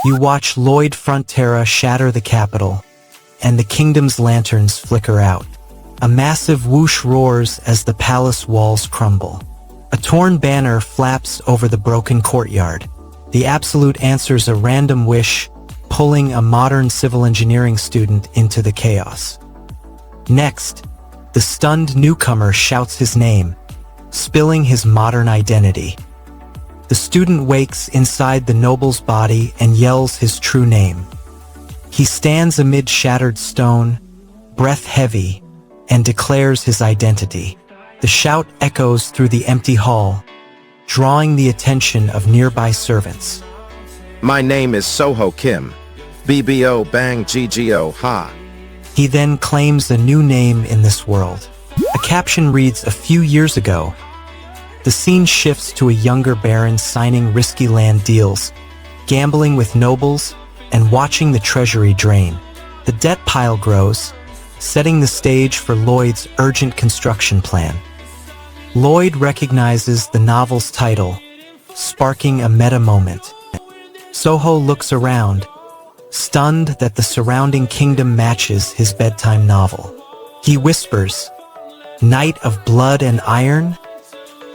You watch Lloyd Frontera shatter the capital, and the kingdom's lanterns flicker out. A massive whoosh roars as the palace walls crumble. A torn banner flaps over the broken courtyard. The Absolute answers a random wish, pulling a modern civil engineering student into the chaos. Next, the stunned newcomer shouts his name, spilling his modern identity. The student wakes inside the noble's body and yells his true name. He stands amid shattered stone, breath heavy, and declares his identity. The shout echoes through the empty hall, drawing the attention of nearby servants. My name is Soho Kim. BBO Bang GGO Ha. He then claims a new name in this world. A caption reads, "A few years ago." The scene shifts to a younger baron signing risky land deals, gambling with nobles, and watching the treasury drain. The debt pile grows, setting the stage for Lloyd's urgent construction plan. Lloyd recognizes the novel's title, sparking a meta moment. Soho looks around, stunned that the surrounding kingdom matches his bedtime novel. He whispers, "Night of Blood and Iron?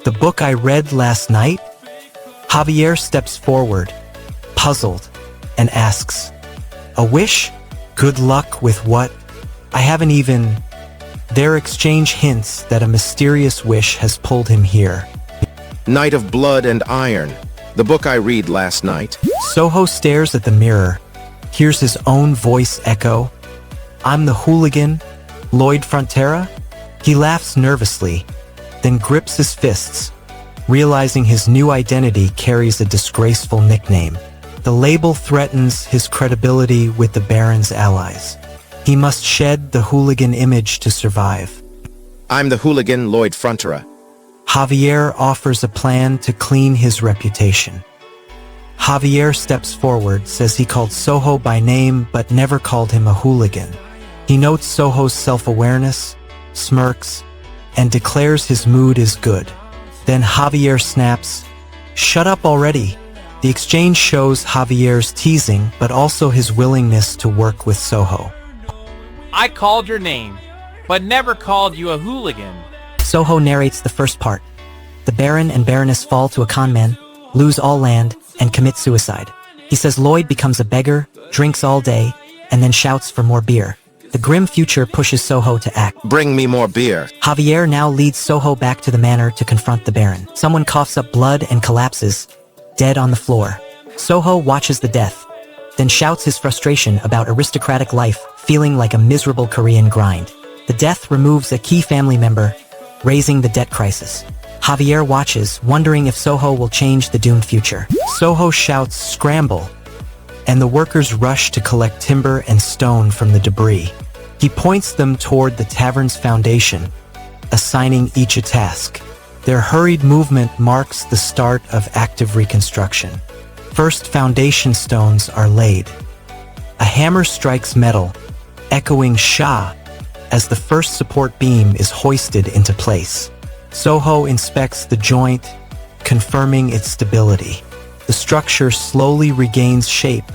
The book I read last night?" Javier steps forward, puzzled, and asks, "A wish? Good luck with what? I haven't even..." Their exchange hints that a mysterious wish has pulled him here. Night of Blood and Iron. The book I read last night. Soho stares at the mirror, hears his own voice echo. "I'm the hooligan, Lloyd Frontera?" He laughs nervously, then grips his fists, realizing his new identity carries a disgraceful nickname. The label threatens his credibility with the Baron's allies. He must shed the hooligan image to survive. I'm the hooligan Lloyd Frontera. Javier offers a plan to clean his reputation. Javier steps forward, says he called Soho by name but never called him a hooligan. He notes Soho's self-awareness, smirks, and declares his mood is good. Then Javier snaps, "Shut up already." The exchange shows Javier's teasing but also his willingness to work with Soho. I called your name, but never called you a hooligan. Soho narrates the first part. The Baron and Baroness fall to a con man, lose all land, and commit suicide. He says Lloyd becomes a beggar, drinks all day, and then shouts for more beer. The grim future pushes Soho to act. Bring me more beer. Javier now leads Soho back to the manor to confront the Baron. Someone coughs up blood and collapses, dead on the floor. Soho watches the death, then shouts his frustration about aristocratic life, feeling like a miserable Korean grind. The death removes a key family member, raising the debt crisis. Javier watches, wondering if Soho will change the doomed future. Soho shouts, "Scramble," and the workers rush to collect timber and stone from the debris. He points them toward the tavern's foundation, assigning each a task. Their hurried movement marks the start of active reconstruction. First foundation stones are laid. A hammer strikes metal, echoing "Sha," as the first support beam is hoisted into place. Soho inspects the joint, confirming its stability. The structure slowly regains shape,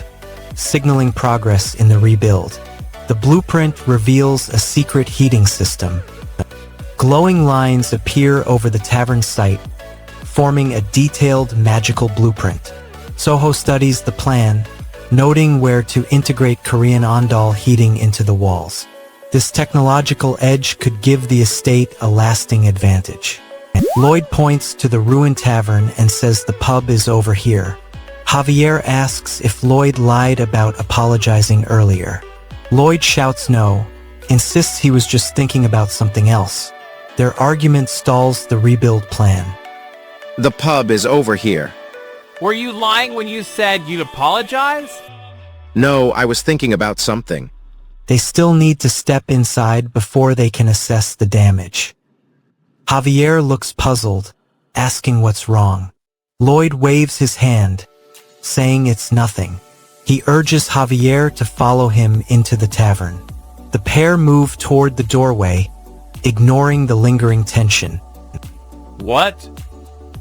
signaling progress in the rebuild. The blueprint reveals a secret heating system. Glowing lines appear over the tavern site, forming a detailed magical blueprint. Soho studies the plan, noting where to integrate Korean ondol heating into the walls. This technological edge could give the estate a lasting advantage. Lloyd points to the ruined tavern and says the pub is over here. Javier asks if Lloyd lied about apologizing earlier. Lloyd shouts no, insists he was just thinking about something else. Their argument stalls the rebuild plan. The pub is over here. Were you lying when you said you'd apologize? No, I was thinking about something. They still need to step inside before they can assess the damage. Javier looks puzzled, asking what's wrong. Lloyd waves his hand, saying it's nothing. He urges Javier to follow him into the tavern. The pair move toward the doorway, ignoring the lingering tension. What?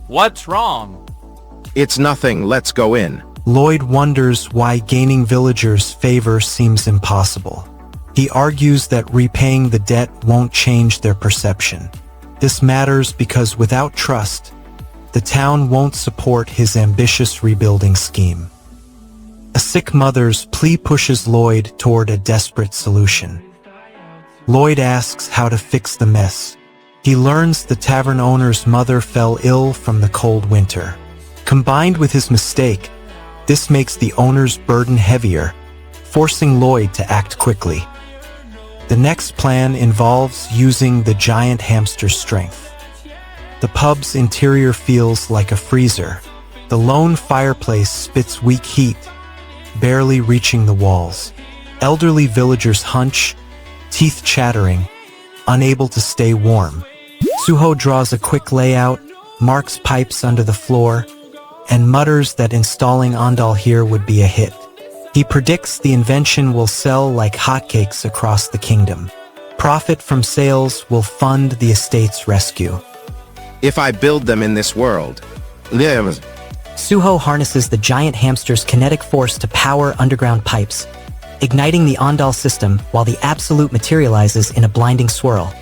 What's wrong? It's nothing, let's go in. Lloyd wonders why gaining villagers' favor seems impossible. He argues that repaying the debt won't change their perception. This matters because without trust, the town won't support his ambitious rebuilding scheme. A sick mother's plea pushes Lloyd toward a desperate solution. Lloyd asks how to fix the mess. He learns the tavern owner's mother fell ill from the cold winter. Combined with his mistake, this makes the owner's burden heavier, forcing Lloyd to act quickly. The next plan involves using the giant hamster's strength. The pub's interior feels like a freezer. The lone fireplace spits weak heat, barely reaching the walls. Elderly villagers hunch, teeth chattering, unable to stay warm. Suho draws a quick layout, marks pipes under the floor, and mutters that installing Ondal here would be a hit. He predicts the invention will sell like hotcakes across the kingdom. Profit from sales will fund the estate's rescue. If I build them in this world, Suho harnesses the giant hamster's kinetic force to power underground pipes, igniting the Ondal system while the Absolute materializes in a blinding swirl,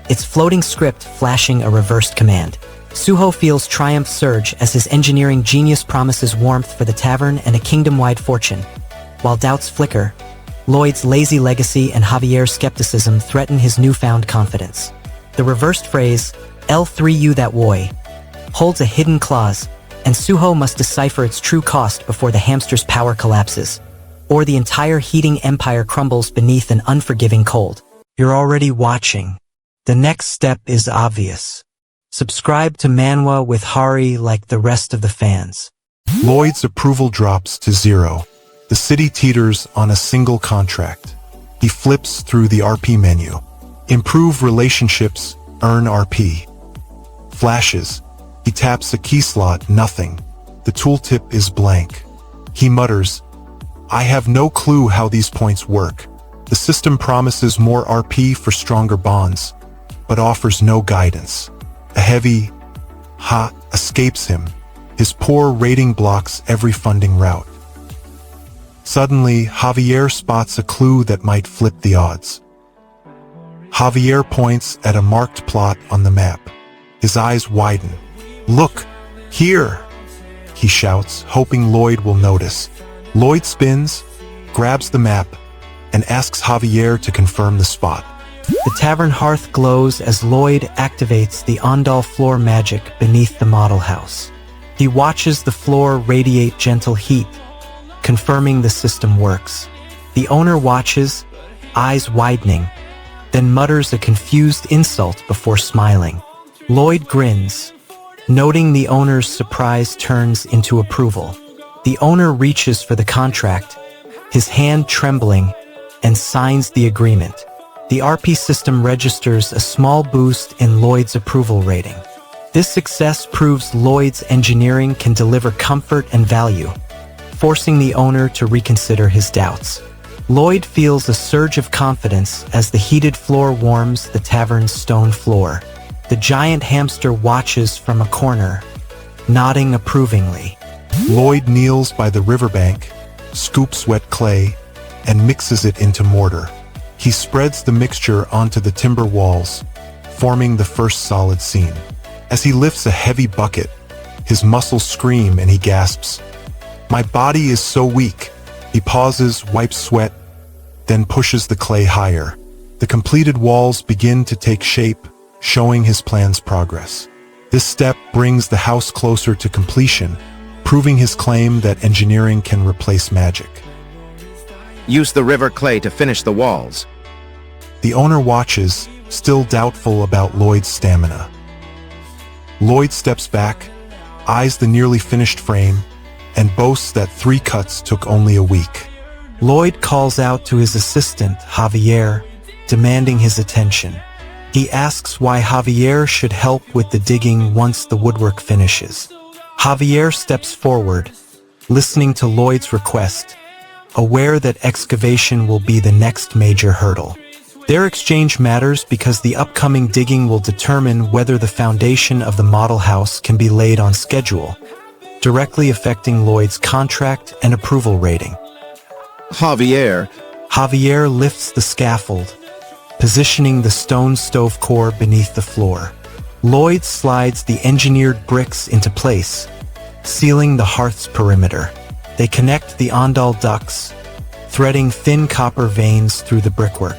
its floating script flashing a reversed command. Suho feels triumph surge as his engineering genius promises warmth for the tavern and a kingdom-wide fortune. While doubts flicker, Lloyd's lazy legacy and Javier's skepticism threaten his newfound confidence. The reversed phrase, L3U that woy, holds a hidden clause, and Suho must decipher its true cost before the hamster's power collapses, or the entire heating empire crumbles beneath an unforgiving cold. You're already watching. The next step is obvious. Subscribe to Manwa with Hari like the rest of the fans. Lloyd's approval drops to 0. The city teeters on a single contract. He flips through the RP menu. Improve relationships, earn RP. Flashes. He taps a key slot, nothing. The tooltip is blank. He mutters, I have no clue how these points work. The system promises more RP for stronger bonds, but offers no guidance. A heavy ha escapes him. His poor rating blocks every funding route. Suddenly, Javier spots a clue that might flip the odds. Javier points at a marked plot on the map. His eyes widen. Look, here, he shouts, hoping Lloyd will notice. Lloyd spins, grabs the map, and asks Javier to confirm the spot. The tavern hearth glows as Lloyd activates the Ondal floor magic beneath the model house. He watches the floor radiate gentle heat, confirming the system works. The owner watches, eyes widening, then mutters a confused insult before smiling. Lloyd grins, noting the owner's surprise turns into approval. The owner reaches for the contract, his hand trembling, and signs the agreement. The RP system registers a small boost in Lloyd's approval rating. This success proves Lloyd's engineering can deliver comfort and value, forcing the owner to reconsider his doubts. Lloyd feels a surge of confidence as the heated floor warms the tavern's stone floor. The giant hamster watches from a corner, nodding approvingly. Lloyd kneels by the riverbank, scoops wet clay, and mixes it into mortar. He spreads the mixture onto the timber walls, forming the first solid scene. As he lifts a heavy bucket, his muscles scream and he gasps, "My body is so weak." He pauses, wipes sweat, then pushes the clay higher. The completed walls begin to take shape, showing his plan's progress. This step brings the house closer to completion, proving his claim that engineering can replace magic. Use the river clay to finish the walls. The owner watches, still doubtful about Lloyd's stamina. Lloyd steps back, eyes the nearly finished frame, and boasts that 3 cuts took only a week. Lloyd calls out to his assistant, Javier, demanding his attention. He asks why Javier should help with the digging once the woodwork finishes. Javier steps forward, listening to Lloyd's request, aware that excavation will be the next major hurdle. Their exchange matters because the upcoming digging will determine whether the foundation of the model house can be laid on schedule. directly affecting Lloyd's contract and approval rating. Javier, Javier lifts the scaffold, positioning the stone stove core beneath the floor. Lloyd slides the engineered bricks into place, sealing the hearth's perimeter. They connect the Ondal ducts, threading thin copper veins through the brickwork.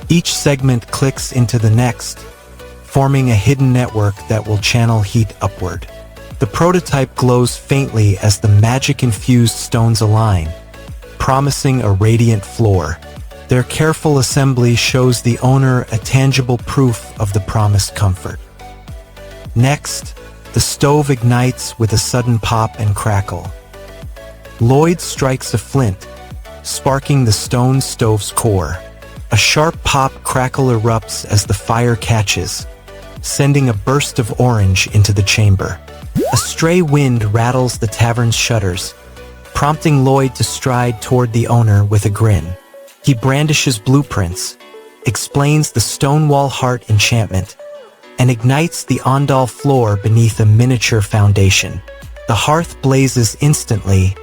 Each segment clicks into the next, forming a hidden network that will channel heat upward. The prototype glows faintly as the magic-infused stones align, promising a radiant floor. Their careful assembly shows the owner a tangible proof of the promised comfort. Next, the stove ignites with a sudden pop and crackle. Lloyd strikes a flint, sparking the stone stove's core. A sharp pop crackle erupts as the fire catches, sending a burst of orange into the chamber. A stray wind rattles the tavern's shutters, prompting Lloyd to stride toward the owner with a grin. He brandishes blueprints, explains the Stonewall Heart enchantment, and ignites the Ondal floor beneath a miniature foundation. The hearth blazes instantly,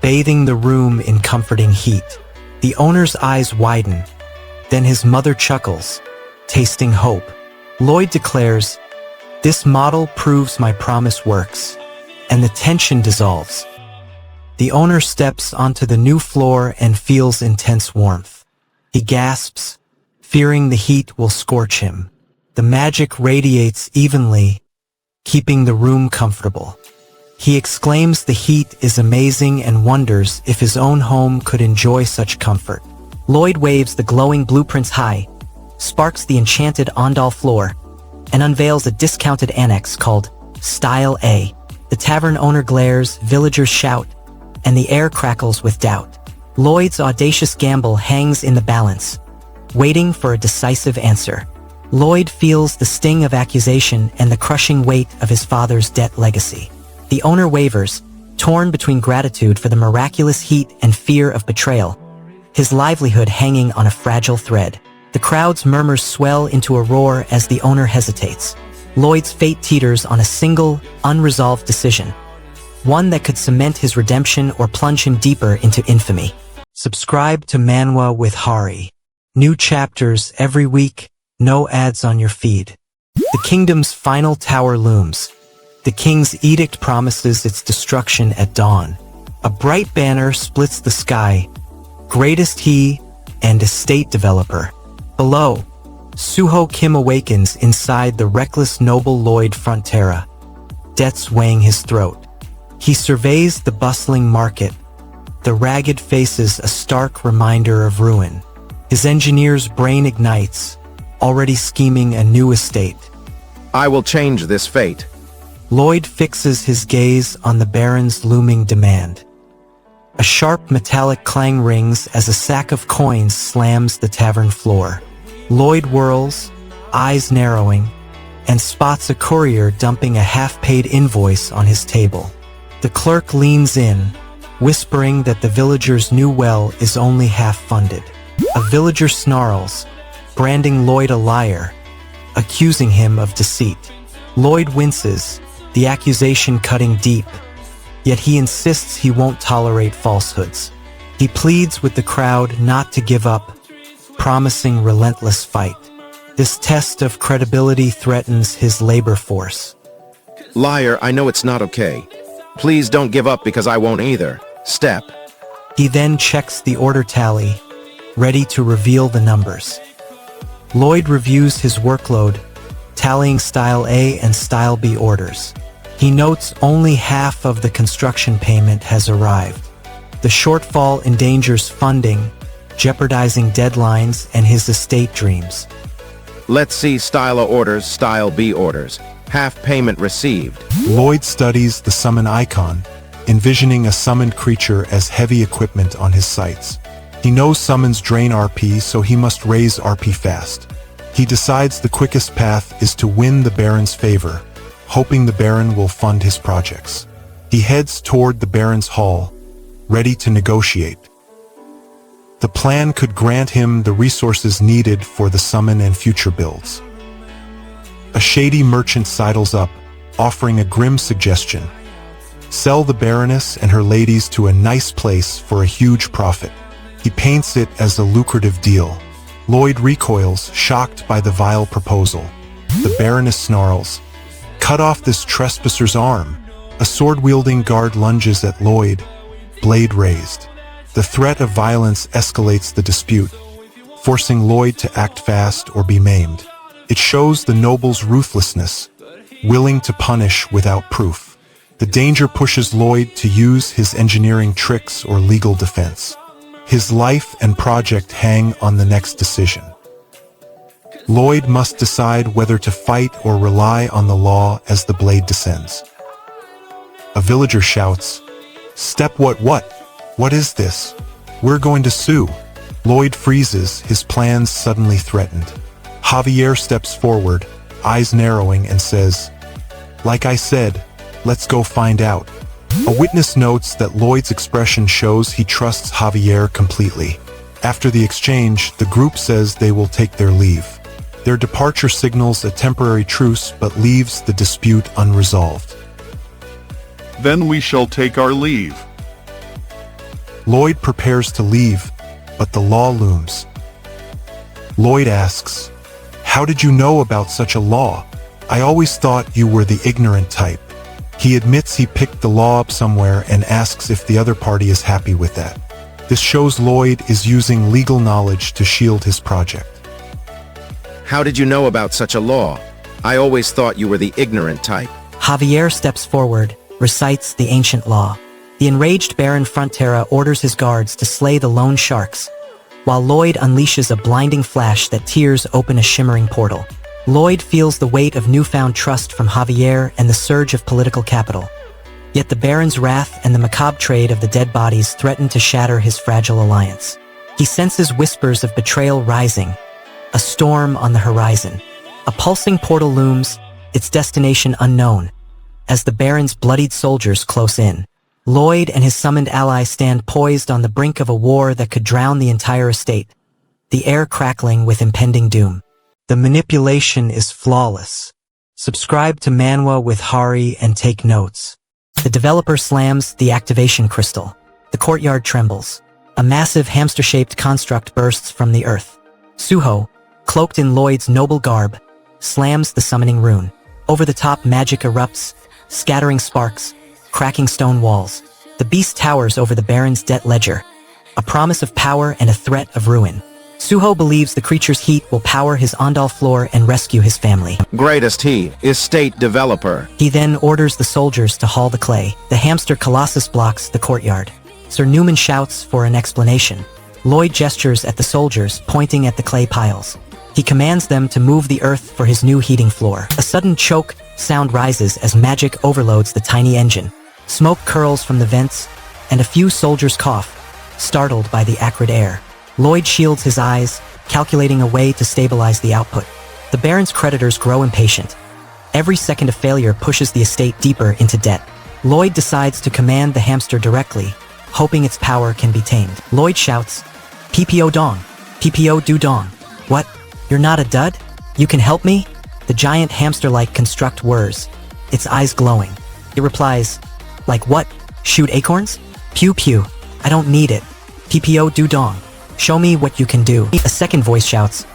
bathing the room in comforting heat. The owner's eyes widen, then his mother chuckles, tasting hope. Lloyd declares, "This model proves my promise works," and the tension dissolves. The owner steps onto the new floor and feels intense warmth. He gasps, fearing the heat will scorch him. The magic radiates evenly, keeping the room comfortable. He exclaims the heat is amazing and wonders if his own home could enjoy such comfort. Lloyd waves the glowing blueprints high, sparks the enchanted Ondal floor, and unveils a discounted annex called Style A. The tavern owner glares, villagers shout, and the air crackles with doubt. Lloyd's audacious gamble hangs in the balance, waiting for a decisive answer. Lloyd feels the sting of accusation and the crushing weight of his father's debt legacy. The owner wavers, torn between gratitude for the miraculous heat and fear of betrayal, his livelihood hanging on a fragile thread. The crowd's murmurs swell into a roar as the owner hesitates. Lloyd's fate teeters on a single, unresolved decision, one that could cement his redemption or plunge him deeper into infamy. Subscribe to Manwa with Hari. New chapters every week, no ads on your feed. The kingdom's final tower looms. The king's edict promises its destruction at dawn. A bright banner splits the sky. Greatest he and estate developer. Below, Suho Kim awakens inside the reckless noble Lloyd Frontera, debts weighing his throat. He surveys the bustling market, the ragged faces a stark reminder of ruin. His engineer's brain ignites, already scheming a new estate. I will change this fate. Lloyd fixes his gaze on the Baron's looming demand. A sharp metallic clang rings as a sack of coins slams the tavern floor. Lloyd whirls, eyes narrowing, and spots a courier dumping a half-paid invoice on his table. The clerk leans in, whispering that the villager's new well is only half-funded. A villager snarls, branding Lloyd a liar, accusing him of deceit. Lloyd winces, the accusation cutting deep, yet he insists he won't tolerate falsehoods. He pleads with the crowd not to give up, promising relentless fight. This test of credibility threatens his labor force. Liar, I know it's not okay. Please don't give up because I won't either. Step. He then checks the order tally, ready to reveal the numbers. Lloyd reviews his workload, tallying Style A and Style B orders. He notes only half of the construction payment has arrived. The shortfall endangers funding, jeopardizing deadlines and his estate dreams. Let's see Style A orders, Style B orders. Half payment received. Lloyd studies the summon icon, envisioning a summoned creature as heavy equipment on his sights. He knows summons drain RP, so he must raise RP fast. He decides the quickest path is to win the Baron's favor, hoping the Baron will fund his projects. He heads toward the Baron's hall, ready to negotiate. The plan could grant him the resources needed for the summon and future builds. A shady merchant sidles up, offering a grim suggestion. Sell the Baroness and her ladies to a nice place for a huge profit. He paints it as a lucrative deal. Lloyd recoils, shocked by the vile proposal. The Baroness snarls, "Cut off this trespasser's arm." A sword-wielding guard lunges at Lloyd, blade raised. The threat of violence escalates the dispute, forcing Lloyd to act fast or be maimed. It shows the noble's ruthlessness, willing to punish without proof. The danger pushes Lloyd to use his engineering tricks or legal defense. His life and project hang on the next decision. Lloyd must decide whether to fight or rely on the law as the blade descends. A villager shouts, "Step what? What is this? We're going to sue." Lloyd freezes, his plans suddenly threatened. Javier steps forward, eyes narrowing, and says, "Like I said, let's go find out." A witness notes that Lloyd's expression shows he trusts Javier completely. After the exchange, the group says they will take their leave. Their departure signals a temporary truce but leaves the dispute unresolved. "Then we shall take our leave." Lloyd prepares to leave, but the law looms. Lloyd asks, "How did you know about such a law? I always thought you were the ignorant type." He admits he picked the law up somewhere and asks if the other party is happy with that. This shows Lloyd is using legal knowledge to shield his project. How did you know about such a law? I always thought you were the ignorant type. Javier steps forward, recites the ancient law. The enraged Baron Frontera orders his guards to slay the lone sharks, while Lloyd unleashes a blinding flash that tears open a shimmering portal. Lloyd feels the weight of newfound trust from Javier and the surge of political capital. Yet the Baron's wrath and the macabre trade of the dead bodies threaten to shatter his fragile alliance. He senses whispers of betrayal rising, a storm on the horizon. A pulsing portal looms, its destination unknown. As the Baron's bloodied soldiers close in, Lloyd and his summoned ally stand poised on the brink of a war that could drown the entire estate, the air crackling with impending doom. The manipulation is flawless. Subscribe to Manwa with Hari and take notes. The developer slams the activation crystal. The courtyard trembles. A massive hamster-shaped construct bursts from the earth. Suho, cloaked in Lloyd's noble garb, slams the summoning rune. Over-the-top magic erupts, scattering sparks, cracking stone walls. The beast towers over the Baron's debt ledger, a promise of power and a threat of ruin. Suho believes the creature's heat will power his Ondal floor and rescue his family. Greatest he, estate developer. He then orders the soldiers to haul the clay. The hamster Colossus blocks the courtyard. Sir Newman shouts for an explanation. Lloyd gestures at the soldiers, pointing at the clay piles. He commands them to move the earth for his new heating floor. A sudden choke sound rises as magic overloads the tiny engine. Smoke curls from the vents, and a few soldiers cough, startled by the acrid air. Lloyd shields his eyes, calculating a way to stabilize the output. The Baron's creditors grow impatient. Every second of failure pushes the estate deeper into debt. Lloyd decides to command the hamster directly, hoping its power can be tamed. Lloyd shouts, "PPO Dong! PPO Do Dong! What? You're not a dud? You can help me?" The giant hamster-like construct whirs, its eyes glowing. It replies, "Like what? Shoot acorns? Pew pew. I don't need it. PPO Do Dong. Show me what you can do." A second voice shouts,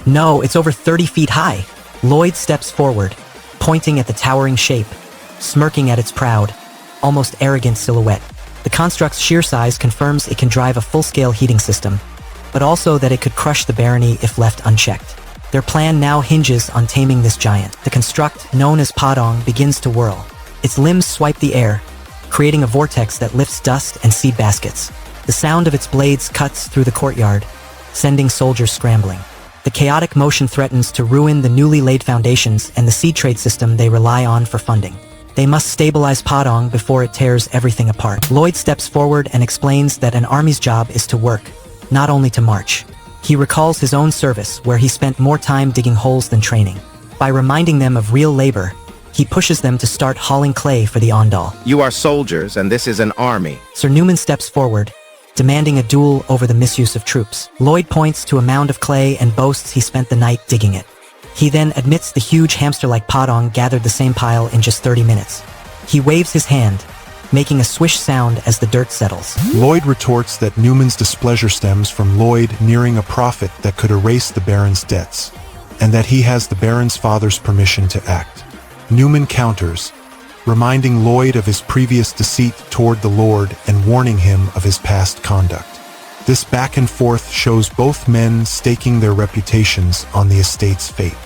"No, it's over 30 feet high." Lloyd steps forward, pointing at the towering shape, smirking at its proud, almost arrogant silhouette. The construct's sheer size confirms it can drive a full-scale heating system, but also that it could crush the barony if left unchecked. Their plan now hinges on taming this giant. The construct, known as Padong, begins to whirl. Its limbs swipe the air, creating a vortex that lifts dust and seed baskets. The sound of its blades cuts through the courtyard, sending soldiers scrambling. The chaotic motion threatens to ruin the newly laid foundations and the seed trade system they rely on for funding. They must stabilize Padong before it tears everything apart. Lloyd steps forward and explains that an army's job is to work, not only to march. He recalls his own service, where he spent more time digging holes than training. By reminding them of real labor, he pushes them to start hauling clay for the Ondal. You are soldiers, and this is an army. Sir Newman steps forward, demanding a duel over the misuse of troops. Lloyd points to a mound of clay and boasts he spent the night digging it. He then admits the huge hamster-like Padong gathered the same pile in just 30 minutes. He waves his hand, making a swish sound as the dirt settles. Lloyd retorts that Newman's displeasure stems from Lloyd nearing a profit that could erase the Baron's debts, and that he has the Baron's father's permission to act. Newman counters, reminding Lloyd of his previous deceit toward the Lord and warning him of his past conduct. This back and forth shows both men staking their reputations on the estate's fate.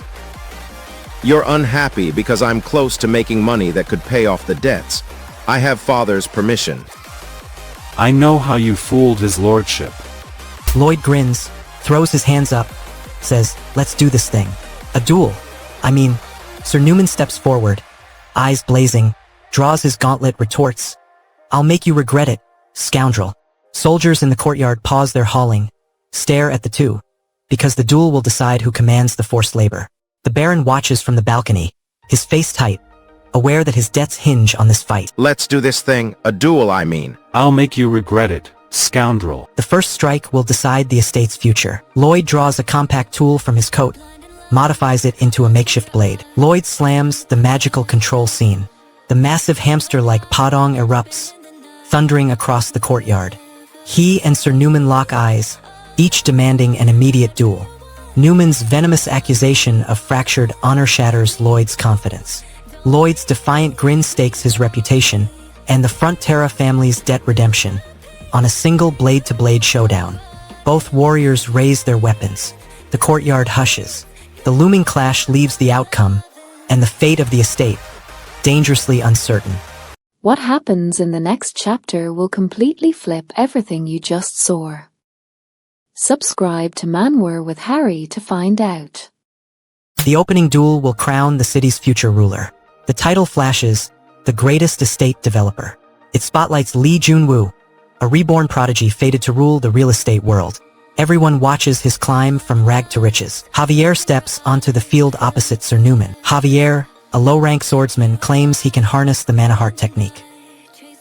You're unhappy because I'm close to making money that could pay off the debts. I have father's permission. I know how you fooled his lordship. Lloyd grins, throws his hands up, says, "Let's do this thing. A duel. Sir Newman steps forward, eyes blazing, draws his gauntlet, retorts, "I'll make you regret it, scoundrel." Soldiers in the courtyard pause their hauling, stare at the two, because the duel will decide who commands the forced labor. The Baron watches from the balcony, his face tight, aware that his debts hinge on this fight. Let's do this thing. A duel, I mean. I'll make you regret it, scoundrel. The first strike will decide the estate's future. Lloyd draws a compact tool from his coat, modifies it into a makeshift blade. Lloyd slams the magical control scene. The massive hamster-like Padong erupts, thundering across the courtyard. He and Sir Newman lock eyes, each demanding an immediate duel. Newman's venomous accusation of fractured honor shatters Lloyd's confidence. Lloyd's defiant grin stakes his reputation and the Frontera family's debt redemption on a single blade-to-blade showdown. Both warriors raise their weapons. The courtyard hushes. The looming clash leaves the outcome and the fate of the estate dangerously uncertain. What happens in the next chapter will completely flip everything you just saw. Subscribe to Manwa with Harry to find out. The opening duel will crown the city's future ruler. The title flashes, the greatest estate developer. It spotlights Lee Junwoo, a reborn prodigy fated to rule the real estate world. Everyone watches his climb from rag to riches. Javier steps onto the field opposite Sir Newman. Javier, a low-rank swordsman, claims he can harness the mana heart technique.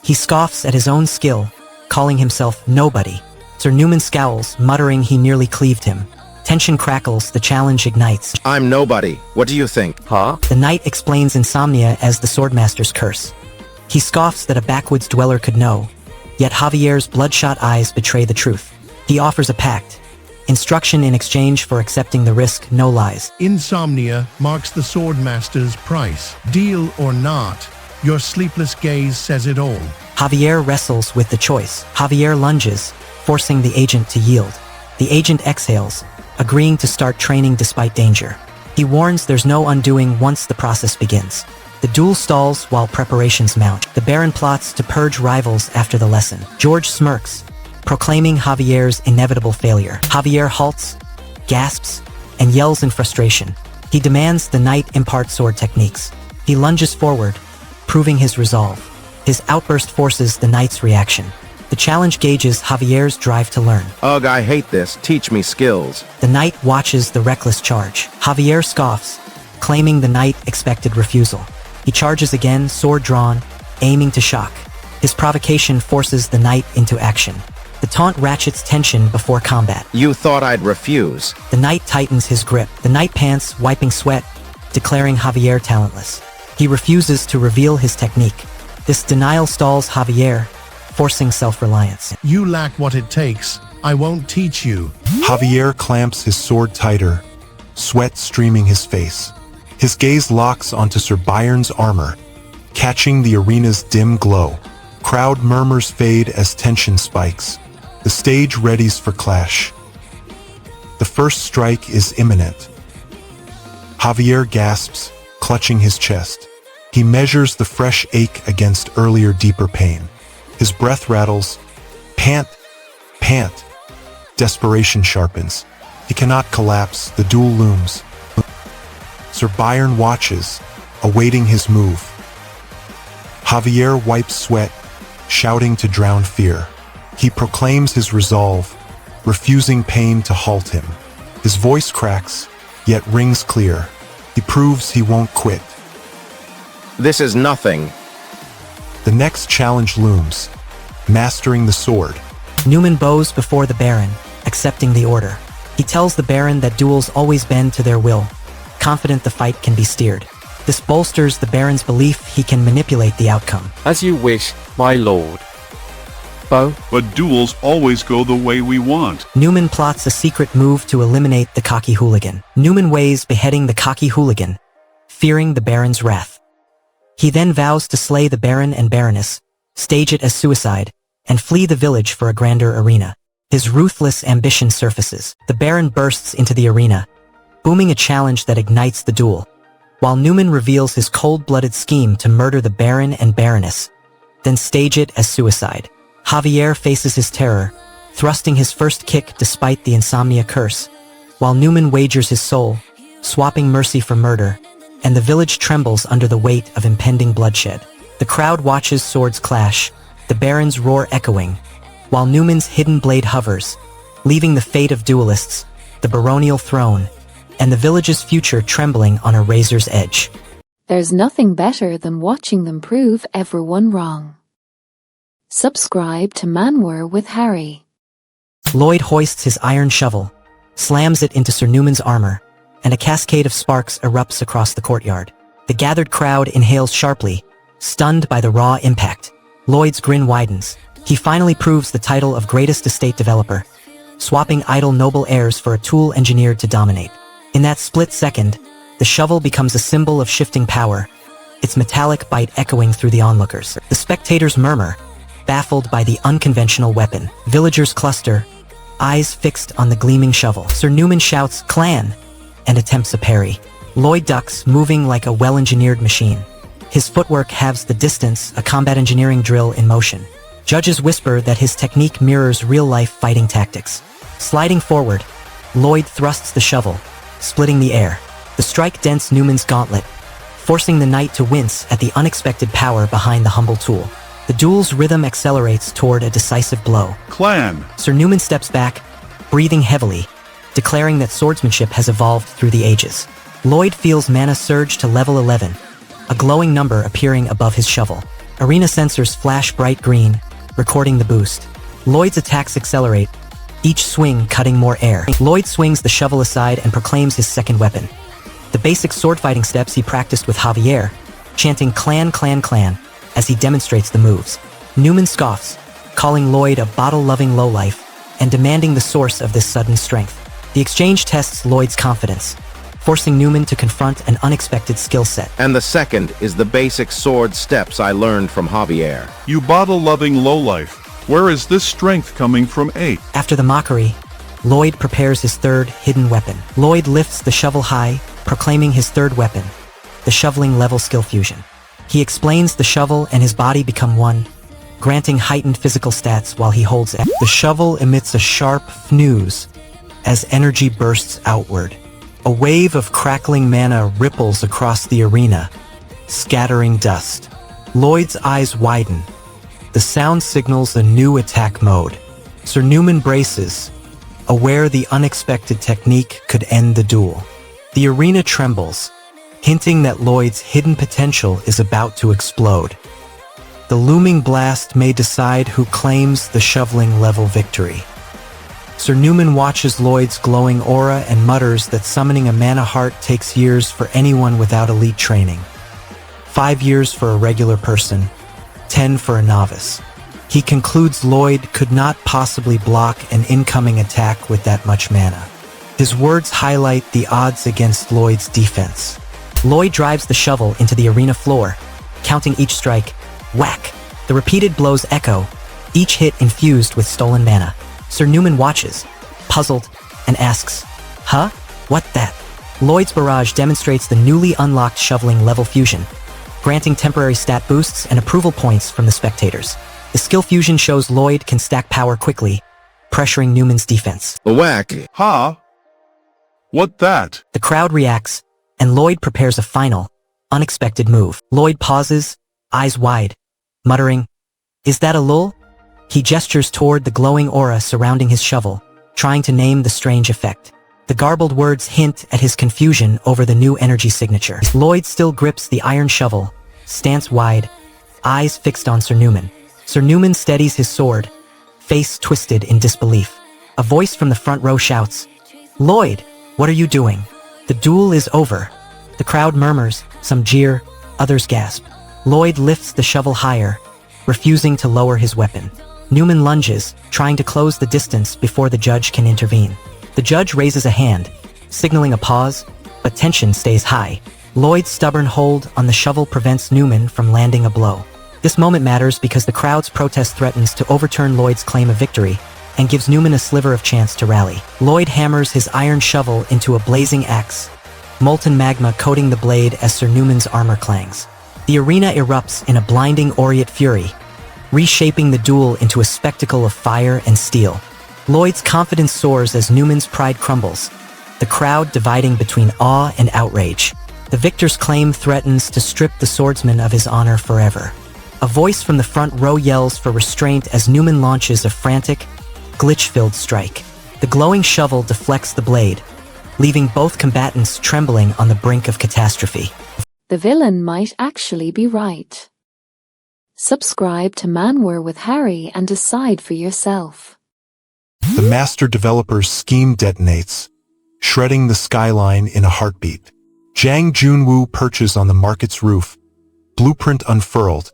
He scoffs at his own skill, calling himself nobody. Sir Newman scowls, muttering he nearly cleaved him. Tension crackles, the challenge ignites. I'm nobody. What do you think? Huh? The knight explains insomnia as the swordmaster's curse. He scoffs that a backwoods dweller could know, yet Javier's bloodshot eyes betray the truth. He offers a pact, instruction in exchange for accepting the risk, no lies. Insomnia marks the swordmaster's price. Deal or not, your sleepless gaze says it all. Javier wrestles with the choice. Javier lunges, forcing the agent to yield. The agent exhales, agreeing to start training despite danger. He warns there's no undoing once the process begins. The duel stalls while preparations mount. The Baron plots to purge rivals after the lesson. George smirks, proclaiming Javier's inevitable failure. Javier halts, gasps, and yells in frustration. He demands the knight impart sword techniques. He lunges forward, proving his resolve. His outburst forces the knight's reaction. The challenge gauges Javier's drive to learn. Ugh, I hate this. Teach me skills. The knight watches the reckless charge. Javier scoffs, claiming the knight expected refusal. He charges again, sword drawn, aiming to shock. His provocation forces the knight into action. The taunt ratchets tension before combat. You thought I'd refuse. The knight tightens his grip. The knight pants, wiping sweat, declaring Javier talentless. He refuses to reveal his technique. This denial stalls Javier, forcing self-reliance. You lack what it takes. I won't teach you. Javier clamps his sword tighter, sweat streaming his face. His gaze locks onto Sir Byron's armor, catching the arena's dim glow. Crowd murmurs fade as tension spikes. The stage readies for clash. The first strike is imminent. Javier gasps, clutching his chest. He measures the fresh ache against earlier deeper pain. His breath rattles. Pant, pant. Desperation sharpens. He cannot collapse. The duel looms. Sir Byron watches, awaiting his move. Javier wipes sweat, shouting to drown fear. He proclaims his resolve, refusing pain to halt him. His voice cracks, yet rings clear. He proves he won't quit. This is nothing. The next challenge looms, mastering the sword. Newman bows before the Baron, accepting the order. He tells the Baron that duels always bend to their will, confident the fight can be steered. This bolsters the Baron's belief he can manipulate the outcome. As you wish, my lord. Bo? But duels always go the way we want. Newman plots a secret move to eliminate the cocky hooligan. Newman weighs beheading the cocky hooligan, fearing the Baron's wrath. He then vows to slay the Baron and Baroness, stage it as suicide, and flee the village for a grander arena. His ruthless ambition surfaces. The Baron bursts into the arena, booming a challenge that ignites the duel, while Newman reveals his cold-blooded scheme to murder the Baron and Baroness, then stage it as suicide. Javier faces his terror, thrusting his first kick despite the insomnia curse, while Newman wagers his soul, swapping mercy for murder, and the village trembles under the weight of impending bloodshed. The crowd watches swords clash, the Baron's roar echoing, while Newman's hidden blade hovers, leaving the fate of duelists, the baronial throne, and the village's future trembling on a razor's edge. There's nothing better than watching them prove everyone wrong. Subscribe to Manwa with Harry. Lloyd hoists his iron shovel, slams it into Sir Newman's armor, and a cascade of sparks erupts across the courtyard. The gathered crowd inhales sharply, stunned by the raw impact. Lloyd's grin widens. He finally proves the title of greatest estate developer, swapping idle noble heirs for a tool engineered to dominate. In that split second, the shovel becomes a symbol of shifting power, its metallic bite echoing through the onlookers. The spectators murmur, baffled by the unconventional weapon. Villagers cluster, eyes fixed on the gleaming shovel. Sir Newman shouts, "Clan!" and attempts a parry. Lloyd ducks, moving like a well-engineered machine. His footwork halves the distance, a combat engineering drill in motion. Judges whisper that his technique mirrors real-life fighting tactics. Sliding forward, Lloyd thrusts the shovel, splitting the air. The strike dents Newman's gauntlet, forcing the knight to wince at the unexpected power behind the humble tool. The duel's rhythm accelerates toward a decisive blow. Clan! Sir Newman steps back, breathing heavily, declaring that swordsmanship has evolved through the ages. Lloyd feels mana surge to level 11, a glowing number appearing above his shovel. Arena sensors flash bright green, recording the boost. Lloyd's attacks accelerate, each swing cutting more air. Lloyd swings the shovel aside and proclaims his second weapon. The basic sword fighting steps he practiced with Javier, chanting "Clan, Clan, Clan," as he demonstrates the moves. Newman scoffs, calling Lloyd a bottle-loving lowlife and demanding the source of this sudden strength. The exchange tests Lloyd's confidence, forcing Newman to confront an unexpected skill set. And the second is the basic sword steps I learned from Javier. You bottle-loving lowlife. Where is this strength coming from, eh? After the mockery, Lloyd prepares his third hidden weapon. Lloyd lifts the shovel high, proclaiming his third weapon, the shoveling level skill fusion. He explains the shovel and his body become one, granting heightened physical stats while he holds it. The shovel emits a sharp fnooze as energy bursts outward. A wave of crackling mana ripples across the arena, scattering dust. Lloyd's eyes widen. The sound signals a new attack mode. Sir Newman braces, aware the unexpected technique could end the duel. The arena trembles, hinting that Lloyd's hidden potential is about to explode. The looming blast may decide who claims the shoveling level victory. Sir Newman watches Lloyd's glowing aura and mutters that summoning a mana heart takes years for anyone without elite training. 5 years for a regular person, 10 for a novice. He concludes Lloyd could not possibly block an incoming attack with that much mana. His words highlight the odds against Lloyd's defense. Lloyd drives the shovel into the arena floor, counting each strike. Whack! The repeated blows echo, each hit infused with stolen mana. Sir Newman watches, puzzled, and asks, "Huh? What that?" Lloyd's barrage demonstrates the newly unlocked shoveling level fusion, granting temporary stat boosts and approval points from the spectators. The skill fusion shows Lloyd can stack power quickly, pressuring Newman's defense. The whack. Ha! What that? The crowd reacts, and Lloyd prepares a final, unexpected move. Lloyd pauses, eyes wide, muttering, "Is that a lull?" He gestures toward the glowing aura surrounding his shovel, trying to name the strange effect. The garbled words hint at his confusion over the new energy signature. Lloyd still grips the iron shovel, stance wide, eyes fixed on Sir Newman. Sir Newman steadies his sword, face twisted in disbelief. A voice from the front row shouts, "Lloyd, what are you doing? The duel is over." The crowd murmurs, Some jeer, others gasp. Lloyd lifts the shovel higher, refusing to lower his weapon. Newman lunges, trying to close the distance before the judge can intervene. The judge raises a hand, signaling a pause, but tension stays high. Lloyd's stubborn hold on the shovel prevents Newman from landing a blow. This moment matters because the crowd's protest threatens to overturn Lloyd's claim of victory and gives Newman a sliver of chance to rally. Lloyd hammers his iron shovel into a blazing axe, molten magma coating the blade as Sir Newman's armor clangs. The arena erupts in a blinding aureate fury, reshaping the duel into a spectacle of fire and steel. Lloyd's confidence soars as Newman's pride crumbles, the crowd dividing between awe and outrage. The victor's claim threatens to strip the swordsman of his honor forever. A voice from the front row yells for restraint as Newman launches a frantic, glitch-filled strike. The glowing shovel deflects the blade, leaving both combatants trembling on the brink of catastrophe. The villain might actually be right. Subscribe to Manwa with Harry and decide for yourself. The master developer's scheme detonates, shredding the Skyline in a heartbeat. Jang Junwoo perches on the market's roof, blueprint unfurled,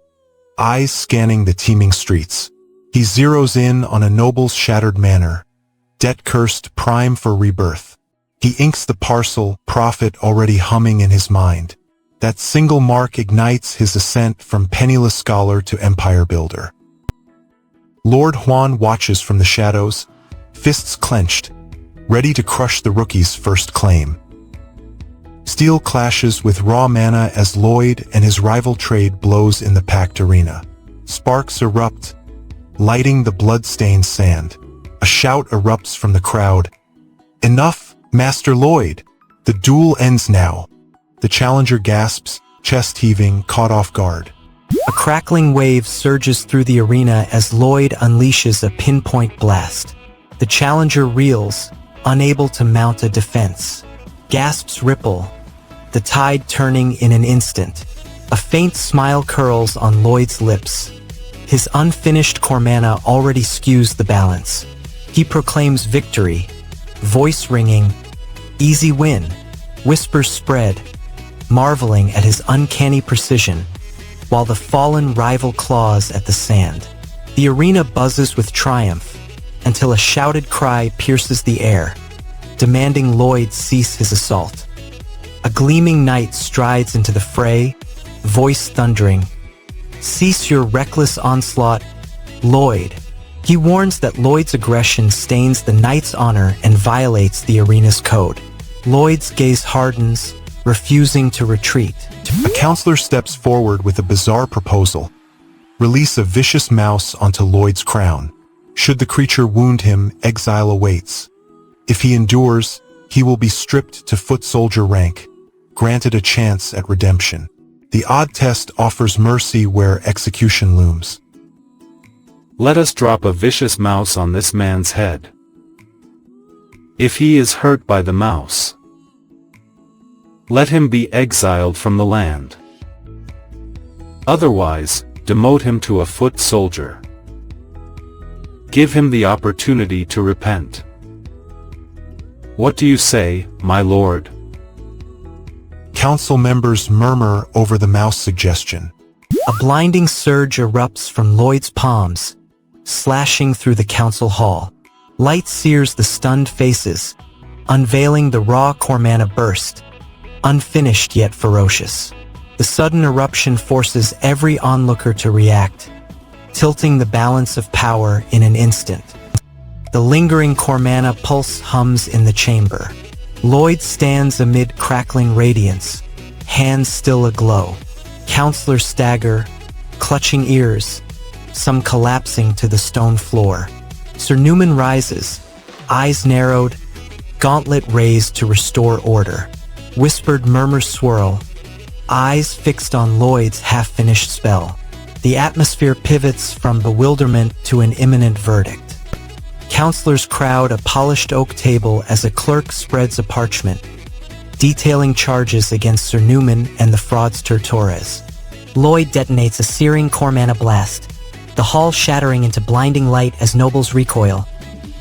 eyes scanning the teeming streets. He zeroes in on a noble's shattered manor, debt-cursed, prime for rebirth. He inks the parcel, profit already humming in his mind. That single mark ignites his ascent from penniless scholar to empire builder. Lord Huan watches from the shadows, fists clenched, ready to crush the rookie's first claim. Steel clashes with raw mana as Lloyd and his rival trade blows in the Pact arena. Sparks erupt, lighting the blood-stained sand. A shout erupts from the crowd. Enough, Master Lloyd! The duel ends now. The challenger gasps, chest heaving, caught off guard. A crackling wave surges through the arena as Lloyd unleashes a pinpoint blast. The challenger reels, unable to mount a defense. Gasps ripple, the tide turning in an instant. A faint smile curls on Lloyd's lips. His unfinished core mana already skews the balance. He proclaims victory, voice ringing, easy win. Whispers spread, marveling at his uncanny precision, while the fallen rival claws at the sand. The arena buzzes with triumph, until a shouted cry pierces the air, demanding Lloyd cease his assault. A gleaming knight strides into the fray, voice thundering, "Cease your reckless onslaught, Lloyd." He warns that Lloyd's aggression stains the knight's honor and violates the arena's code. Lloyd's gaze hardens, refusing to retreat. A counselor steps forward with a bizarre proposal. Release a vicious mouse onto Lloyd's crown. Should the creature wound him, exile awaits. If he endures, he will be stripped to foot soldier rank, granted a chance at redemption. The odd test offers mercy where execution looms. Let us drop a vicious mouse on this man's head. If he is hurt by the mouse, let him be exiled from the land. Otherwise, demote him to a foot soldier. Give him the opportunity to repent. What do you say, my lord? Council members murmur over the mouse suggestion. A blinding surge erupts from Lloyd's palms, slashing through the council hall. Light sears the stunned faces, unveiling the raw core mana burst, unfinished yet ferocious. The sudden eruption forces every onlooker to react, tilting the balance of power in an instant. The lingering core mana pulse hums in the chamber. Lloyd stands amid crackling radiance, hands still aglow. Counselors stagger, clutching ears, some collapsing to the stone floor. Sir Newman rises, eyes narrowed, gauntlet raised to restore order. Whispered murmurs swirl, eyes fixed on Lloyd's half-finished spell. The atmosphere pivots from bewilderment to an imminent verdict. Counselors crowd a polished oak table as a clerk spreads a parchment, detailing charges against Sir Newman and the fraudster Torres. Lloyd detonates a searing core mana blast, the hall shattering into blinding light as nobles recoil,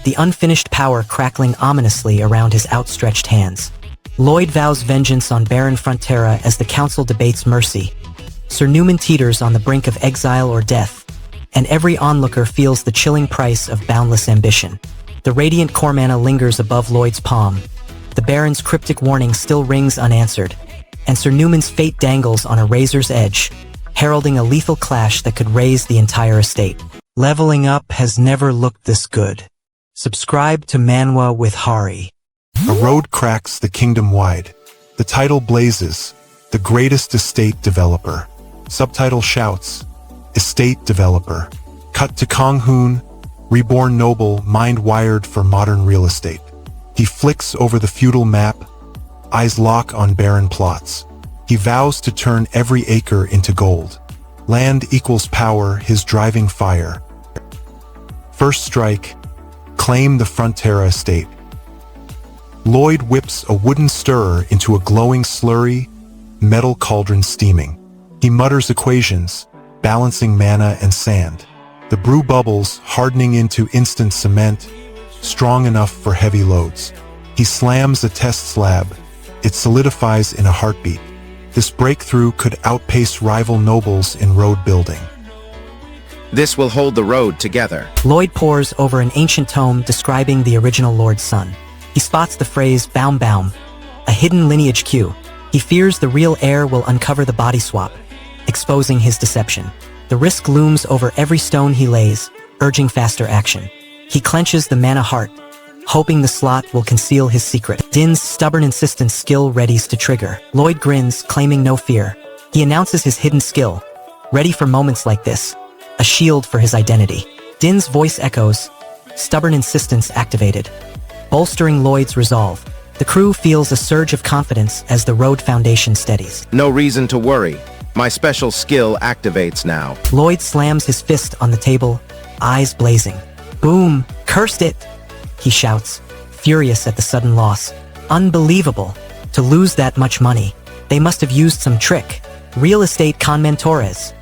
the unfinished power crackling ominously around his outstretched hands. Lloyd vows vengeance on Baron Frontera as the council debates mercy. Sir Newman teeters on the brink of exile or death, and every onlooker feels the chilling price of boundless ambition. The radiant core mana lingers above Lloyd's palm. The Baron's cryptic warning still rings unanswered, and Sir Newman's fate dangles on a razor's edge, heralding a lethal clash that could raise the entire estate. Leveling up has never looked this good. Subscribe to Manwa with Hari. A road cracks the kingdom wide. The title blazes, the greatest estate developer. Subtitle shouts, estate developer. Cut to Kong Hoon, reborn noble, mind wired for modern real estate. He flicks over the feudal map, eyes lock on barren plots. He vows to turn every acre into gold. Land equals power, his driving fire. First strike, claim the Frontera estate. Lloyd whips a wooden stirrer into a glowing slurry, metal cauldron steaming. He mutters equations, balancing mana and sand. The brew bubbles, hardening into instant cement, strong enough for heavy loads. He slams a test slab. It solidifies in a heartbeat. This breakthrough could outpace rival nobles in road building. This will hold the road together. Lloyd pores over an ancient tome describing the original Lord's son. He spots the phrase Baum Baum, a hidden lineage cue. He fears the real heir will uncover the body swap, exposing his deception. The risk looms over every stone he lays, urging faster action. He clenches the mana heart, hoping the slot will conceal his secret. Din's stubborn insistence skill readies to trigger. Lloyd grins, claiming no fear. He announces his hidden skill, ready for moments like this, a shield for his identity. Din's voice echoes, stubborn insistence activated, bolstering Lloyd's resolve. The crew feels a surge of confidence as the road foundation steadies. No reason to worry. My special skill activates now. Lloyd slams his fist on the table, eyes blazing. Boom! Cursed it! He shouts, furious at the sudden loss. Unbelievable! To lose that much money. They must have used some trick. Real estate con mentores.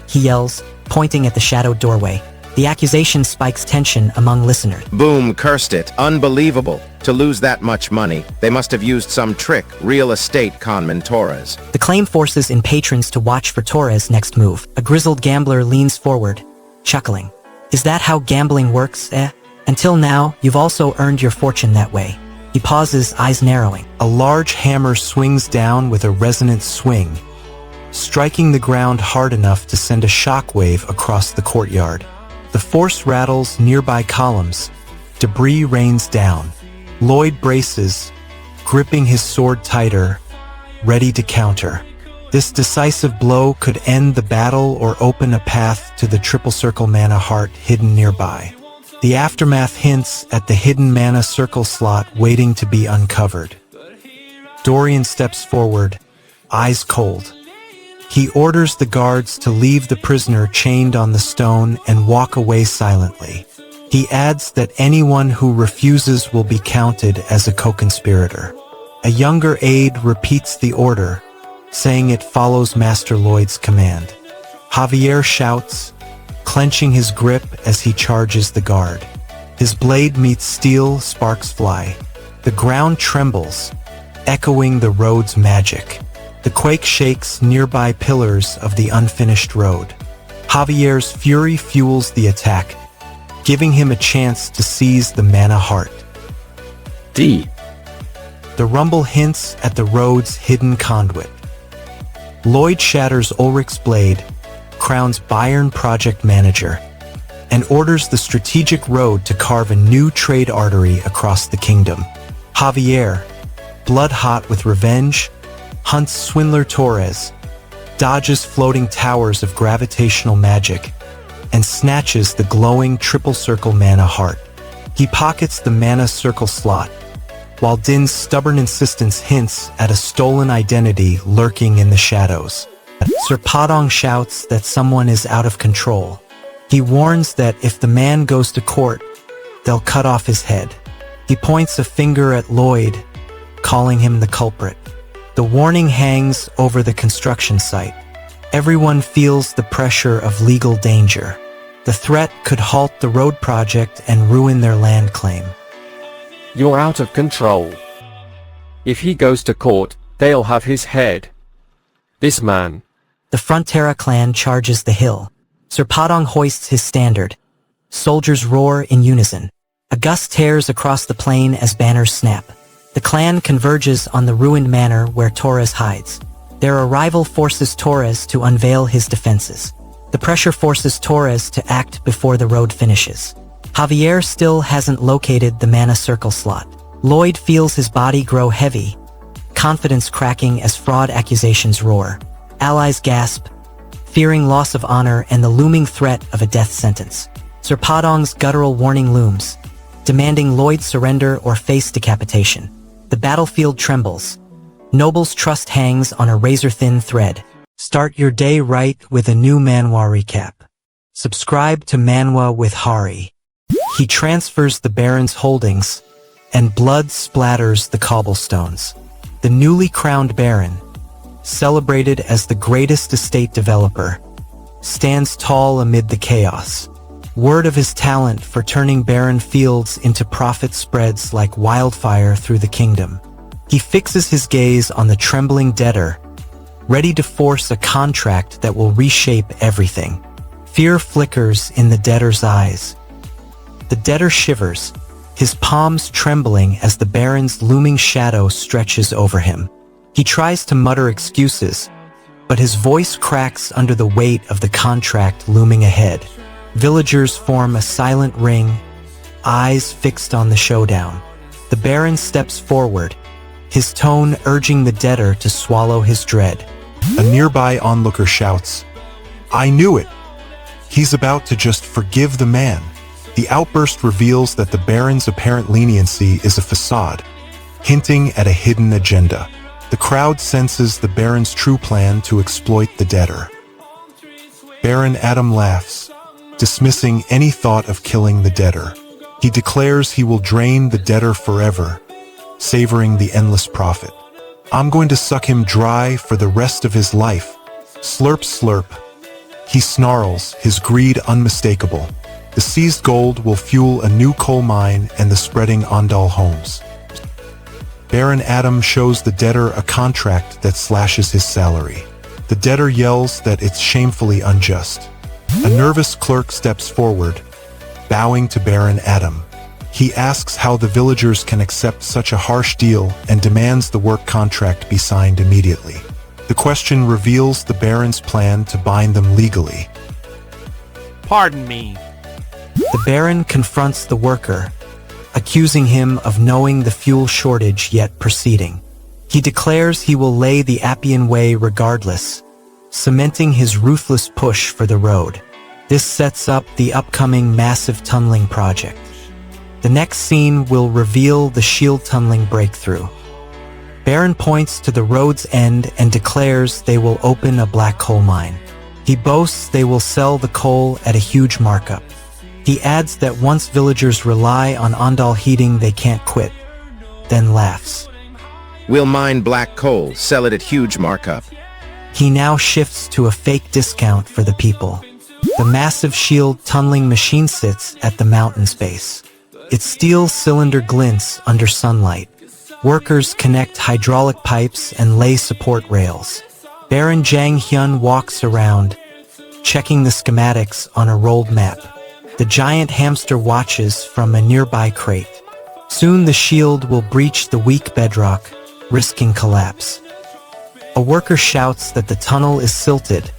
He yells, pointing at the shadowed doorway. The accusation spikes tension among listeners. Boom, cursed it. Unbelievable. To lose that much money, they must have used some trick. Real estate con mentores. The claim forces in patrons to watch for Torres' next move. A grizzled gambler leans forward, chuckling. Is that how gambling works, eh? Until now, you've also earned your fortune that way. He pauses, eyes narrowing. A large hammer swings down with a resonant swing, striking the ground hard enough to send a shockwave across the courtyard. The force rattles nearby columns. Debris rains down. Lloyd braces, gripping his sword tighter, ready to counter. This decisive blow could end the battle or open a path to the triple circle mana heart hidden nearby. The aftermath hints at the hidden mana circle slot waiting to be uncovered. Dorian steps forward, eyes cold. He orders the guards to leave the prisoner chained on the stone and walk away silently. He adds that anyone who refuses will be counted as a co-conspirator. A younger aide repeats the order, saying it follows Master Lloyd's command. Javier shouts, clenching his grip as he charges the guard. His blade meets steel, sparks fly. The ground trembles, echoing the road's magic. The quake shakes nearby pillars of the unfinished road. Javier's fury fuels the attack, giving him a chance to seize the mana heart. D. The rumble hints at the road's hidden conduit. Lloyd shatters Ulrich's blade, crowns Bayern project manager, and orders the strategic road to carve a new trade artery across the kingdom. Javier, blood-hot with revenge, hunts swindler Torres, dodges floating towers of gravitational magic, and snatches the glowing triple circle mana heart. He pockets the mana circle slot, while Din's stubborn insistence hints at a stolen identity lurking in the shadows. Sir Podong shouts that someone is out of control. He warns that if the man goes to court, they'll cut off his head. He points a finger at Lloyd, calling him the culprit. The warning hangs over the construction site. Everyone feels the pressure of legal danger. The threat could halt the road project and ruin their land claim. You're out of control. If he goes to court, they'll have his head. This man. The Frontera clan charges the hill. Sir Padong hoists his standard. Soldiers roar in unison. A gust tears across the plain as banners snap. The clan converges on the ruined manor where Torres hides. Their arrival forces Torres to unveil his defenses. The pressure forces Torres to act before the road finishes. Javier still hasn't located the mana circle slot. Lloyd feels his body grow heavy, confidence cracking as fraud accusations roar. Allies gasp, fearing loss of honor and the looming threat of a death sentence. Sir Padong's guttural warning looms, demanding Lloyd's surrender or face decapitation. The battlefield trembles. Noble's trust hangs on a razor-thin thread. Start your day right with a new Manhwa recap. Subscribe to Manhwa with Hari. He transfers the Baron's holdings, and blood splatters the cobblestones. The newly crowned Baron, celebrated as the greatest estate developer, stands tall amid the chaos. Word of his talent for turning barren fields into profit spreads like wildfire through the kingdom. He fixes his gaze on the trembling debtor, ready to force a contract that will reshape everything. Fear flickers in the debtor's eyes. The debtor shivers, his palms trembling as the Baron's looming shadow stretches over him. He tries to mutter excuses, but his voice cracks under the weight of the contract looming ahead. Villagers form a silent ring, eyes fixed on the showdown. The Baron steps forward, his tone urging the debtor to swallow his dread. A nearby onlooker shouts, "I knew it! He's about to just forgive the man." The outburst reveals that the Baron's apparent leniency is a facade, hinting at a hidden agenda. The crowd senses the Baron's true plan to exploit the debtor. Baron Adam laughs, dismissing any thought of killing the debtor. He declares he will drain the debtor forever, savoring the endless profit. "I'm going to suck him dry for the rest of his life." Slurp slurp. He snarls, his greed unmistakable. The seized gold will fuel a new coal mine and the spreading Ondal homes. Baron Adam shows the debtor a contract that slashes his salary. The debtor yells that it's shamefully unjust. A nervous clerk steps forward, bowing to Baron Adam. He asks how the villagers can accept such a harsh deal and demands the work contract be signed immediately. The question reveals the Baron's plan to bind them legally. Pardon me. The Baron confronts the worker, accusing him of knowing the fuel shortage yet proceeding. He declares he will lay the Appian Way regardless, cementing his ruthless push for the road. This sets up the upcoming massive tunneling project. The next scene will reveal the shield tunneling breakthrough. Baron points to the road's end and declares they will open a black coal mine. He boasts they will sell the coal at a huge markup. He adds that once villagers rely on Ondal heating they can't quit, then laughs. "We'll mine black coal, sell it at huge markup." He now shifts to a fake discount for the people. The massive shield tunneling machine sits at the mountain's base. Its steel cylinder glints under sunlight. Workers connect hydraulic pipes and lay support rails. Baron Jang Hyun walks around, checking the schematics on a rolled map. The giant hamster watches from a nearby crate. Soon the shield will breach the weak bedrock, risking collapse. A worker shouts that the tunnel is silted,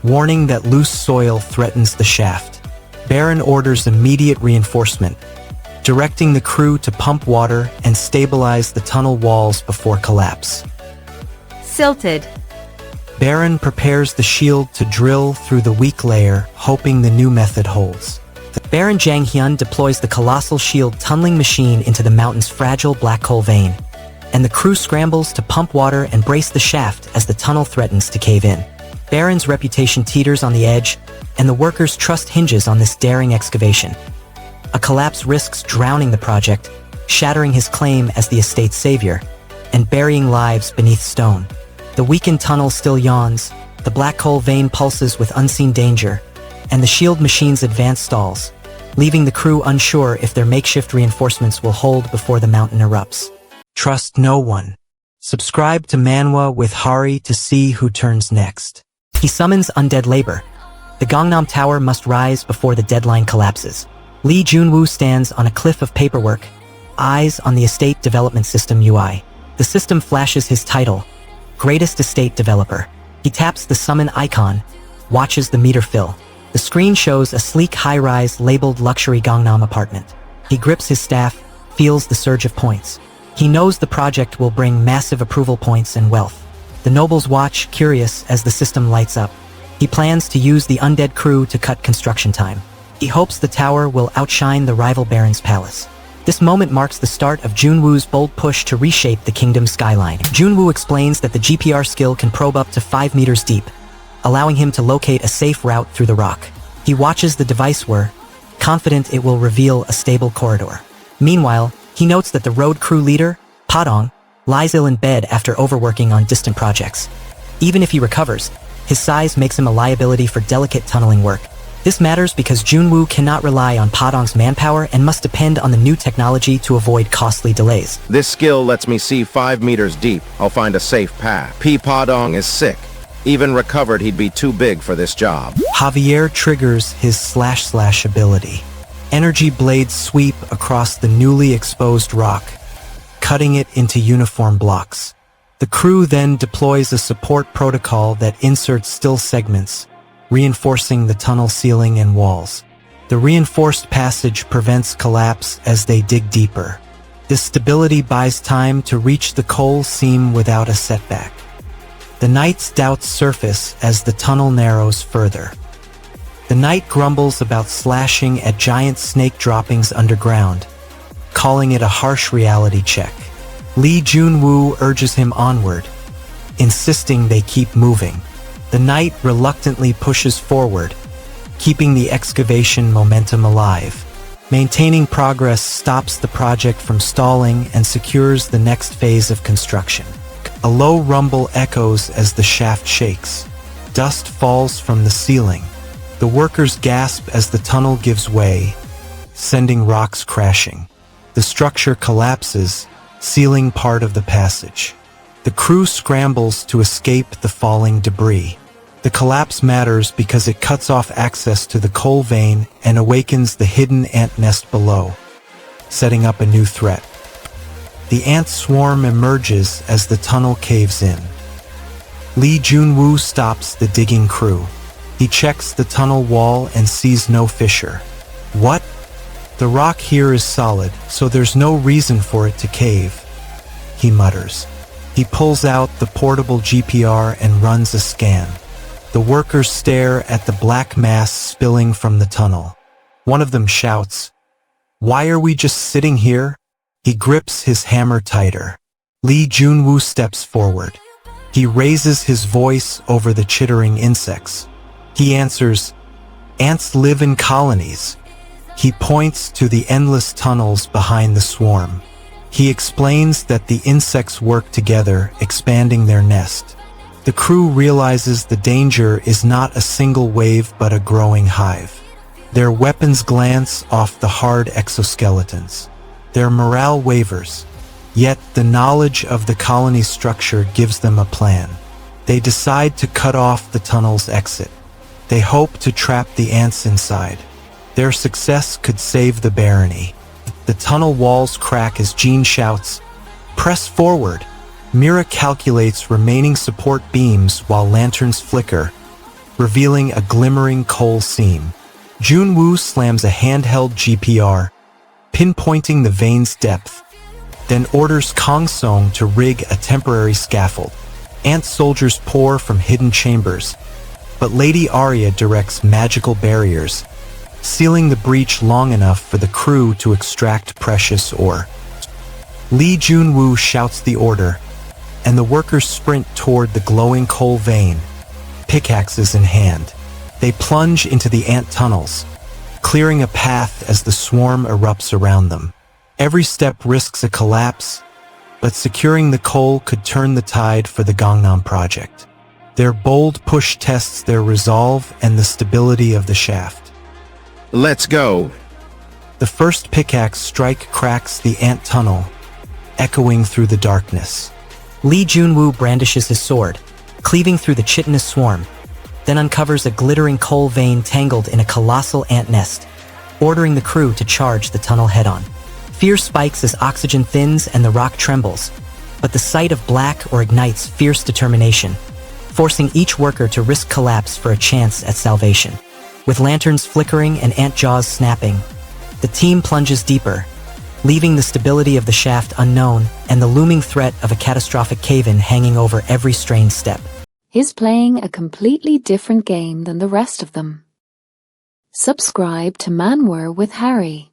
warning that loose soil threatens the shaft. Baron orders immediate reinforcement, directing the crew to pump water and stabilize the tunnel walls before collapse. Silted. Baron prepares the shield to drill through the weak layer, hoping the new method holds. Baron Jang Hyun deploys the colossal shield tunneling machine into the mountain's fragile black coal vein, and the crew scrambles to pump water and brace the shaft as the tunnel threatens to cave in. Baron's reputation teeters on the edge, and the workers' trust hinges on this daring excavation. A collapse risks drowning the project, shattering his claim as the estate's savior, and burying lives beneath stone. The weakened tunnel still yawns, the black coal vein pulses with unseen danger, and the shield machine's advance stalls, leaving the crew unsure if their makeshift reinforcements will hold before the mountain erupts. Trust no one. Subscribe to Manwa with Hari to see who turns next. He summons Undead Labor. The Gangnam Tower must rise before the deadline collapses. Lee Junwoo stands on a cliff of paperwork, eyes on the Estate Development System UI. The system flashes his title, Greatest Estate Developer. He taps the summon icon, watches the meter fill. The screen shows a sleek high-rise labeled luxury Gangnam apartment. He grips his staff, feels the surge of points. He knows the project will bring massive approval points and wealth. The nobles watch, curious, as the system lights up. He plans to use the undead crew to cut construction time. He hopes the tower will outshine the rival baron's palace. This moment marks the start of Junwoo's bold push to reshape the kingdom's skyline. Junwoo explains that the GPR skill can probe up to 5 meters deep, allowing him to locate a safe route through the rock. He watches the device whir, confident it will reveal a stable corridor. Meanwhile, he notes that the road crew leader, Padong, lies ill in bed after overworking on distant projects. Even if he recovers, his size makes him a liability for delicate tunneling work. This matters because Junwoo cannot rely on Padong's manpower and must depend on the new technology to avoid costly delays. This skill lets me see 5 meters deep. I'll find a safe path. P. Padong is sick. Even recovered, he'd be too big for this job. Javier triggers his // ability. Energy blades sweep across the newly exposed rock, cutting it into uniform blocks. The crew then deploys a support protocol that inserts still segments, reinforcing the tunnel ceiling and walls. The reinforced passage prevents collapse as they dig deeper. This stability buys time to reach the coal seam without a setback. The knight's doubts surface as the tunnel narrows further. The knight grumbles about slashing at giant snake droppings underground, calling it a harsh reality check. Lee Junwoo urges him onward, insisting they keep moving. The knight reluctantly pushes forward, keeping the excavation momentum alive. Maintaining progress stops the project from stalling and secures the next phase of construction. A low rumble echoes as the shaft shakes. Dust falls from the ceiling. The workers gasp as the tunnel gives way, sending rocks crashing. The structure collapses, sealing part of the passage. The crew scrambles to escape the falling debris. The collapse matters because it cuts off access to the coal vein and awakens the hidden ant nest below, setting up a new threat. The ant swarm emerges as the tunnel caves in. Lee Junwoo stops the digging crew. He checks the tunnel wall and sees no fissure. What? The rock here is solid, so there's no reason for it to cave, he mutters. He pulls out the portable GPR and runs a scan. The workers stare at the black mass spilling from the tunnel. One of them shouts, "Why are we just sitting here?" He grips his hammer tighter. Lee Junwoo steps forward. He raises his voice over the chittering insects. He answers, "Ants live in colonies." He points to the endless tunnels behind the swarm. He explains that the insects work together, expanding their nest. The crew realizes the danger is not a single wave but a growing hive. Their weapons glance off the hard exoskeletons. Their morale wavers, yet the knowledge of the colony's structure gives them a plan. They decide to cut off the tunnel's exit. They hope to trap the ants inside. Their success could save the barony. The tunnel walls crack as Jean shouts, "Press forward!" Mira calculates remaining support beams while lanterns flicker, revealing a glimmering coal seam. Junwoo slams a handheld GPR, pinpointing the vein's depth, then orders Kong Song to rig a temporary scaffold. Ant soldiers pour from hidden chambers, but Lady Arya directs magical barriers, sealing the breach long enough for the crew to extract precious ore. Lee Junwoo shouts the order, and the workers sprint toward the glowing coal vein, pickaxes in hand. They plunge into the ant tunnels, clearing a path as the swarm erupts around them. Every step risks a collapse, but securing the coal could turn the tide for the Gangnam project. Their bold push tests their resolve and the stability of the shaft. Let's go. The first pickaxe strike cracks the ant tunnel, echoing through the darkness. Lee Junwoo brandishes his sword, cleaving through the chitinous swarm, then uncovers a glittering coal vein tangled in a colossal ant nest, ordering the crew to charge the tunnel head-on. Fear spikes as oxygen thins and the rock trembles, but the sight of black ignites fierce determination, forcing each worker to risk collapse for a chance at salvation. With lanterns flickering and ant jaws snapping, the team plunges deeper, leaving the stability of the shaft unknown and the looming threat of a catastrophic cave-in hanging over every strained step. He's playing a completely different game than the rest of them. Subscribe to Manwa with Harry.